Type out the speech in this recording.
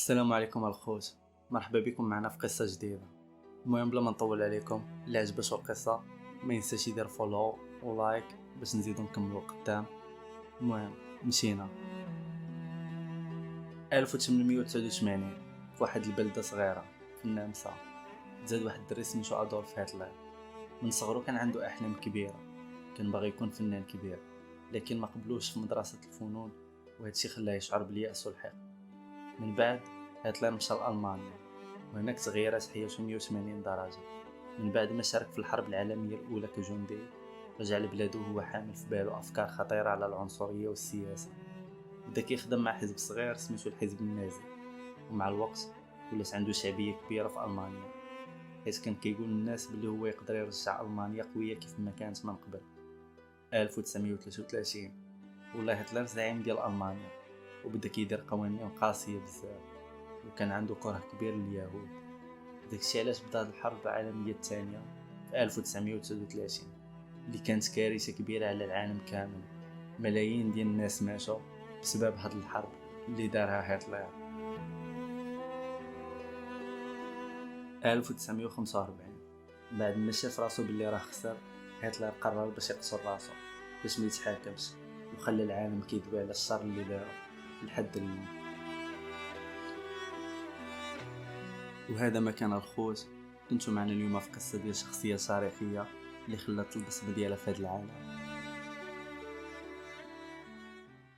السلام عليكم الخوت، مرحبا بكم معنا في قصه جديده. المهم بلا ما نطول عليكم، اللي عجبته القصه ما ينساش يدير فولو ولايك باش نزيدو نكملو قدام. المهم مشينا 1889 في واحد البلده صغيره في النمسا. تزاد واحد الدري سميتو ادولف هتلر. من صغرو كان عنده احلام كبيره، كان باغي يكون فنان كبير، لكن ما قبلوش في مدرسه الفنون، وهادشي خلاه يشعر بالياس والحقد. من بعد هتلر مشى لألمانيا، وهناك تغيرت حياته 180 درجة. من بعد ما شارك في الحرب العالمية الأولى كجندي، رجع لبلادو وهو حامل في بالو أفكار خطيرة على العنصرية والسياسة. بدا كيخدم مع حزب صغير سميتو الحزب النازي، ومع الوقت ولات عنده شعبية كبيرة في ألمانيا، حيث كان كيقول للناس بلي هو يقدر يرجع ألمانيا قوية كيف ما كانت من قبل. 1933 والله هتلر زعيم ديال ألمانيا، وبدا كيدير قوانين قاسية بزاف، وكان عنده كره كبير لليهود. داكشي علاش بدات الحرب العالميه الثانيه في 1939 اللي كانت كارثه كبيره على العالم كامل. ملايين ديال الناس ماتوا بسبب هاد الحرب اللي دارها هتلر. 1945 بعد ما شاف راسو باللي راه خسر، هتلر قرر باش يقتل راسو باش ما يتحاكمش، وخلى العالم كيدوي على الشر اللي دارو لحد اليوم. وهذا ما كان الخوت، كنتو معنا اليوم في قصة ديال شخصية تاريخية اللي خلات البصمة ديالها في هذا العالم.